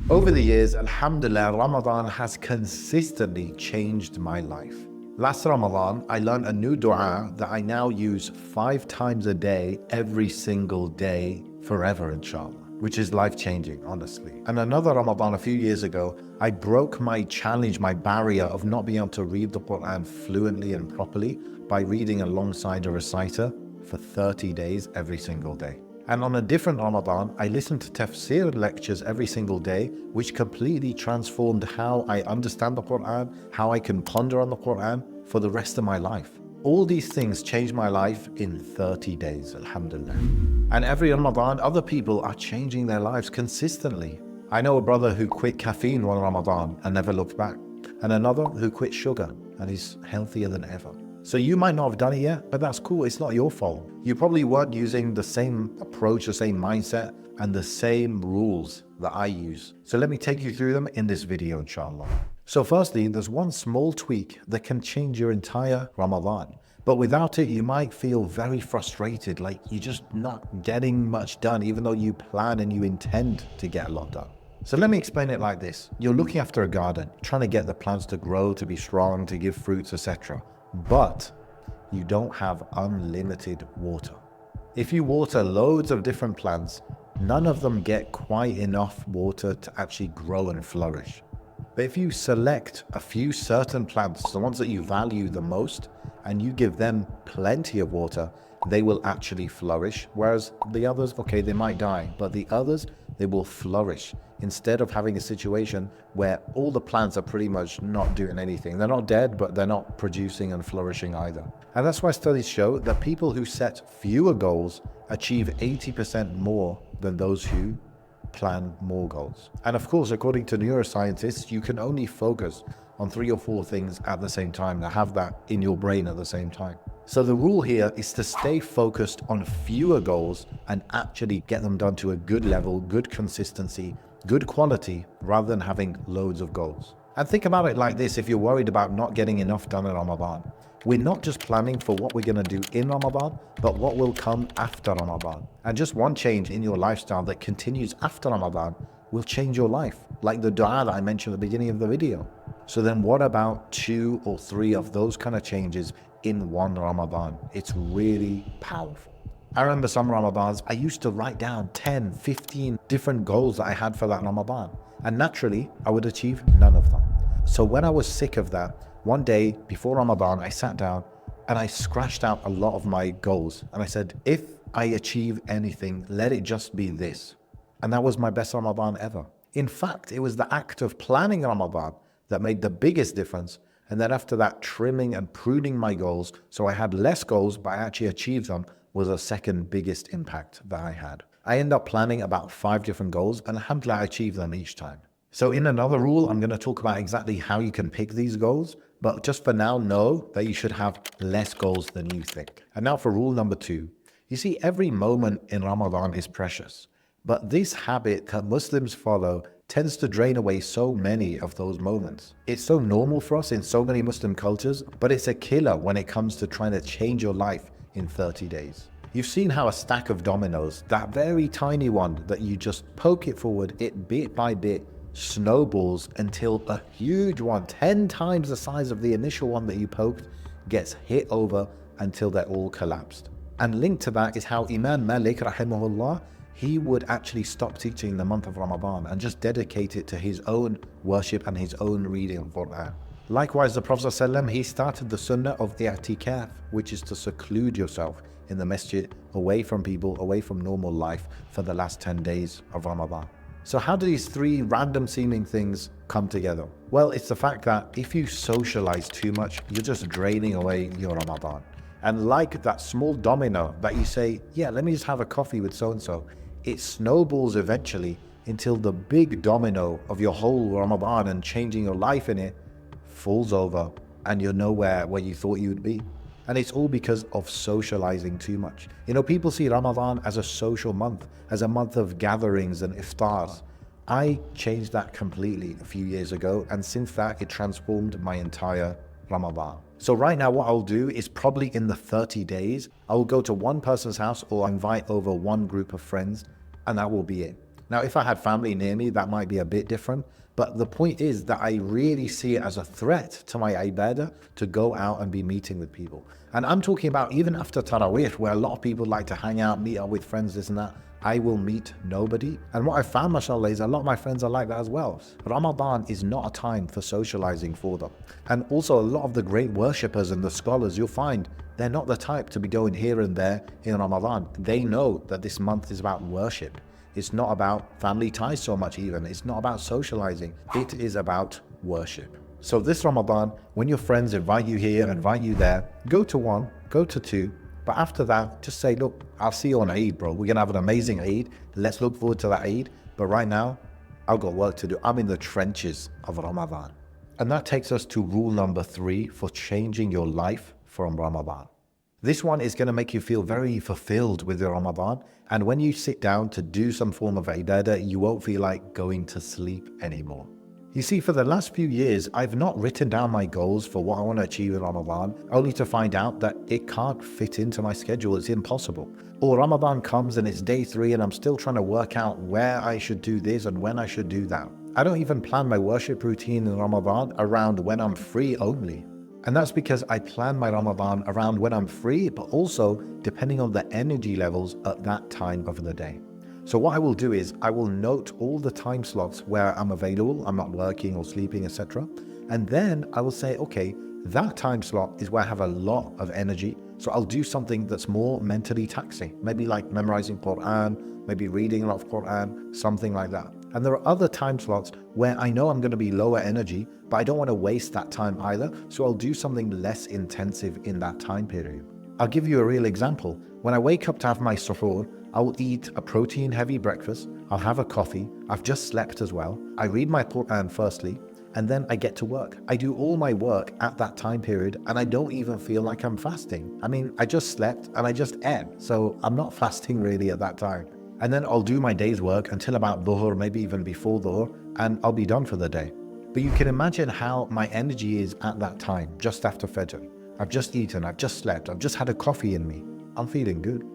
Over the years, alhamdulillah, Ramadan has consistently changed my life. Last Ramadan, I learned a new dua that I now use 5 times a day, every single day, forever, inshallah, which is life-changing, honestly. And another Ramadan a few years ago, I broke my challenge, my barrier of not being able to read the Quran fluently and properly by reading alongside a reciter for 30 days, every single day. And on a different Ramadan, I listened to tafsir lectures every single day, which completely transformed how I understand the Quran, how I can ponder on the Quran for the rest of my life. All these things changed my life in 30 days, alhamdulillah. And every Ramadan, other people are changing their lives consistently. I know a brother who quit caffeine one Ramadan and never looked back, and another who quit sugar and is healthier than ever. So you might not have done it yet, but that's cool. It's not your fault. You probably weren't using the same approach, the same mindset, and the same rules that I use. So let me take you through them in this video, inshallah. So firstly, there's one small tweak that can change your entire Ramadan. But without it, you might feel very frustrated, like you're just not getting much done, even though you plan and you intend to get a lot done. So let me explain it like this. You're looking after a garden, trying to get the plants to grow, to be strong, to give fruits, etc. But you don't have unlimited water. If you water loads of different plants, none of them get quite enough water to actually grow and flourish. But if you select a few certain plants, the ones that you value the most, and you give them plenty of water, they will actually flourish. Whereas the others, okay, they might die, but the others, they will flourish. Instead of having a situation where all the plants are pretty much not doing anything. They're not dead, but they're not producing and flourishing either. And that's why studies show that people who set fewer goals achieve 80% more than those who plan more goals. And of course, according to neuroscientists, you can only focus on 3 or 4 things at the same time, to have that in your brain at the same time. So the rule here is to stay focused on fewer goals and actually get them done to a good level, good consistency, good quality, rather than having loads of goals. And think about it like this: if you're worried about not getting enough done in Ramadan, we're not just planning for what we're going to do in Ramadan, but what will come after Ramadan. And just one change in your lifestyle that continues after Ramadan will change your life, like the dua that I mentioned at the beginning of the video. So then what about 2 or 3 of those kind of changes in one Ramadan? It's really powerful. I remember some Ramadans, I used to write down 10, 15 different goals that I had for that Ramadan. And naturally, I would achieve none of them. So when I was sick of that, one day before Ramadan, I sat down and I scratched out a lot of my goals. And I said, if I achieve anything, let it just be this. And that was my best Ramadan ever. In fact, it was the act of planning Ramadan that made the biggest difference. And then after that, trimming and pruning my goals, so I had less goals, but I actually achieved them, was the second biggest impact that I had. I ended up planning about 5 different goals, and alhamdulillah, I achieved them each time. So in another rule, I'm going to talk about exactly how you can pick these goals, but just for now, know that you should have less goals than you think. And now for rule number 2. You see, every moment in Ramadan is precious, but this habit that Muslims follow tends to drain away so many of those moments. It's so normal for us in so many Muslim cultures, but it's a killer when it comes to trying to change your life in 30 days. You've seen how a stack of dominoes, that very tiny one that you just poke it forward, it bit by bit snowballs until a huge one, 10 times the size of the initial one that you poked, gets hit over until they're all collapsed. And linked to that is how Imam Malik, rahimahullah, he would actually stop teaching the month of Ramadan and just dedicate it to his own worship and his own reading of Quran. Likewise, the Prophet ﷺ, he started the sunnah of the i'tikaf, which is to seclude yourself in the masjid, away from people, away from normal life for the last 10 days of Ramadan. So how do these 3 random seeming things come together? Well, it's the fact that if you socialize too much, you're just draining away your Ramadan. And like that small domino that you say, yeah, let me just have a coffee with so-and-so, it snowballs eventually until the big domino of your whole Ramadan and changing your life in it falls over and you're nowhere where you thought you would be. And it's all because of socializing too much. You know, people see Ramadan as a social month, as a month of gatherings and iftars. I changed that completely a few years ago, and since that, it transformed my entire Ramadan. So right now, what I'll do is probably in the 30 days, I'll go to one person's house or invite over one group of friends, and that will be it. Now, if I had family near me, that might be a bit different. But the point is that I really see it as a threat to my ibadah to go out and be meeting with people. And I'm talking about even after Taraweeh, where a lot of people like to hang out, meet up with friends, this and that. I will meet nobody. And what I found, mashallah, is a lot of my friends are like that as well. Ramadan is not a time for socializing for them. And also a lot of the great worshippers and the scholars, you'll find they're not the type to be going here and there in Ramadan. They know that this month is about worship. It's not about family ties so much even. It's not about socializing. It is about worship. So this Ramadan, when your friends invite you here, invite you there, go to one, go to two. But after that, just say, look, I'll see you on Eid, bro. We're going to have an amazing Eid. Let's look forward to that Eid. But right now, I've got work to do. I'm in the trenches of Ramadan. And that takes us to rule number 3 for changing your life from Ramadan. This one is going to make you feel very fulfilled with your Ramadan. And when you sit down to do some form of ibadah, you won't feel like going to sleep anymore. You see, for the last few years, I've not written down my goals for what I want to achieve in Ramadan, only to find out that it can't fit into my schedule. It's impossible. Or Ramadan comes and it's day 3 and I'm still trying to work out where I should do this and when I should do that. I don't even plan my worship routine in Ramadan around when I'm free only. And that's because I plan my Ramadan around when I'm free, but also depending on the energy levels at that time of the day. So what I will do is I will note all the time slots where I'm available, I'm not working or sleeping, etc. And then I will say, okay, that time slot is where I have a lot of energy. So I'll do something that's more mentally taxing, maybe like memorizing Quran, maybe reading a lot of Quran, something like that. And there are other time slots where I know I'm going to be lower energy, but I don't want to waste that time either. So I'll do something less intensive in that time period. I'll give you a real example. When I wake up to have my suhoor, I will eat a protein-heavy breakfast, I'll have a coffee, I've just slept as well, I read my Quran firstly, and then I get to work. I do all my work at that time period and I don't even feel like I'm fasting. I mean, I just slept and I just ate, so I'm not fasting really at that time. And then I'll do my day's work until about dhuhr, maybe even before dhuhr, and I'll be done for the day. But you can imagine how my energy is at that time, just after Fajr. I've just eaten, I've just slept, I've just had a coffee in me. I'm feeling good.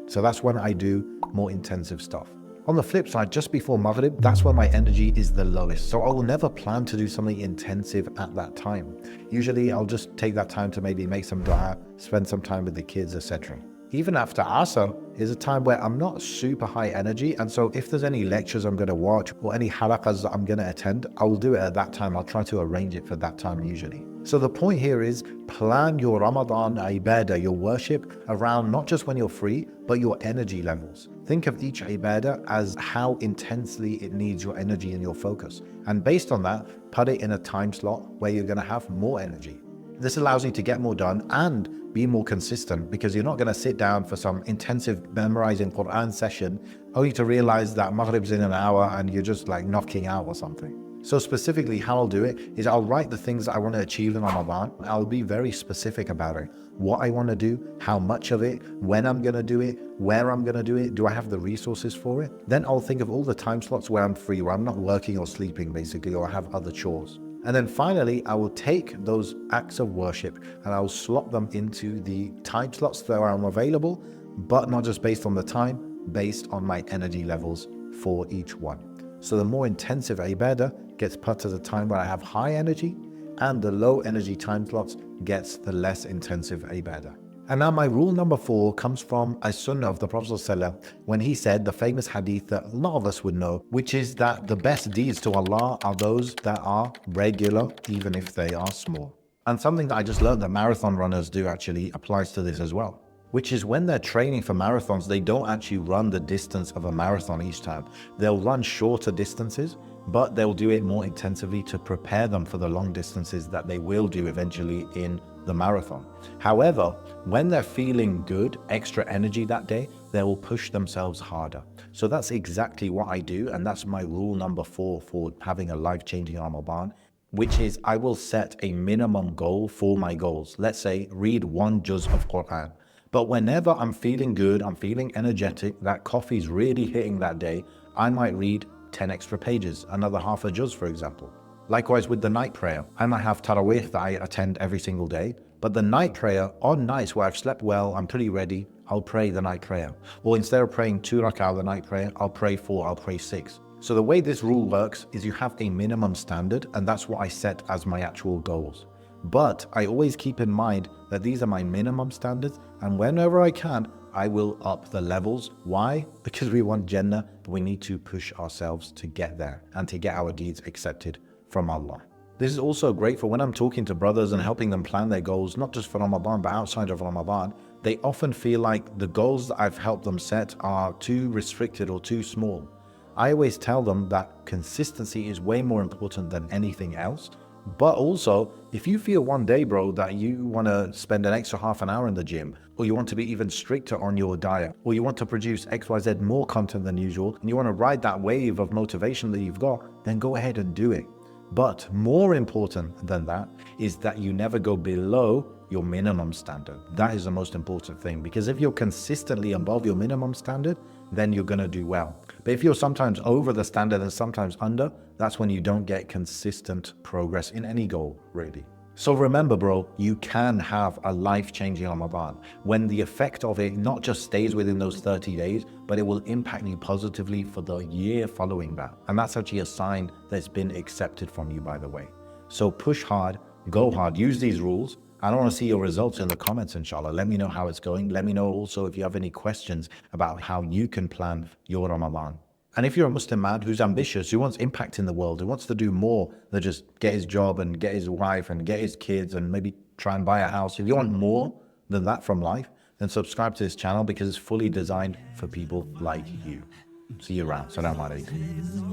So that's when I do more intensive stuff. On the flip side, just before Maghrib, that's when my energy is the lowest. So I will never plan to do something intensive at that time. Usually I'll just take that time to maybe make some dua, spend some time with the kids, etc. Even after Asr is a time where I'm not super high energy. And so if there's any lectures I'm going to watch or any halaqas that I'm going to attend, I will do it at that time. I'll try to arrange it for that time usually. So the point here is plan your Ramadan ibadah, your worship, around not just when you're free, but your energy levels. Think of each ibadah as how intensely it needs your energy and your focus. And based on that, put it in a time slot where you're going to have more energy. This allows you to get more done and be more consistent, because you're not going to sit down for some intensive memorizing Quran session only to realize that Maghrib's in an hour and you're just like knocking out or something. So specifically how I'll do it is I'll write the things that I want to achieve in Ramadan. I'll be very specific about it. What I want to do, how much of it, when I'm going to do it, where I'm going to do it, do I have the resources for it? Then I'll think of all the time slots where I'm free, where I'm not working or sleeping basically, or I have other chores. And then finally, I will take those acts of worship and I'll slot them into the time slots that I'm available, but not just based on the time, based on my energy levels for each one. So the more intensive ibadah gets put at a time where I have high energy, and the low energy time slots gets the less intensive ibadah. And now my rule number 4 comes from a sunnah of the Prophet ﷺ when he said the famous hadith that a lot of us would know, which is that the best deeds to Allah are those that are regular, even if they are small. And something that I just learned that marathon runners do actually applies to this as well, which is when they're training for marathons, they don't actually run the distance of a marathon each time. They'll run shorter distances, but they'll do it more intensively to prepare them for the long distances that they will do eventually in the marathon. However, when they're feeling good, extra energy that day, they will push themselves harder. So that's exactly what I do, and that's my rule number 4 for having a life-changing Ramadan, which is I will set a minimum goal for my goals. Let's say read 1 juz of Quran. But whenever I'm feeling good, I'm feeling energetic, that coffee's really hitting that day, I might read 10 extra pages, another half a juz, for example. Likewise with the night prayer. I might have Taraweeh that I attend every single day, but the night prayer on nights where I've slept well, I'm pretty ready, I'll pray the night prayer. Or instead of praying 2 rak'ah the night prayer, I'll pray 4, I'll pray 6. So the way this rule works is you have a minimum standard, and that's what I set as my actual goals. But I always keep in mind that these are my minimum standards, and whenever I can, I will up the levels. Why? Because we want Jannah, but we need to push ourselves to get there and to get our deeds accepted from Allah. This is also great for when I'm talking to brothers and helping them plan their goals, not just for Ramadan, but outside of Ramadan. They often feel like the goals that I've helped them set are too restricted or too small. I always tell them that consistency is way more important than anything else. But also, if you feel one day, bro, that you want to spend an extra half an hour in the gym, or you want to be even stricter on your diet, or you want to produce XYZ more content than usual, and you want to ride that wave of motivation that you've got, then go ahead and do it. But more important than that is that you never go below your minimum standard. That is the most important thing, because if you're consistently above your minimum standard, then you're going to do well. But if you're sometimes over the standard and sometimes under, that's when you don't get consistent progress in any goal, really. So remember, bro, you can have a life-changing Ramadan when the effect of it not just stays within those 30 days, but it will impact you positively for the year following that. And that's actually a sign that's been accepted from you, by the way. So push hard, go hard, use these rules. I want to see your results in the comments, inshallah. Let me know how it's going. Let me know also if you have any questions about how you can plan your Ramadan. And if you're a Muslim man who's ambitious, who wants impact in the world, who wants to do more than just get his job and get his wife and get his kids and maybe try and buy a house, if you want more than that from life, then subscribe to this channel because it's fully designed for people like you. See you around. Assalamu alaikum.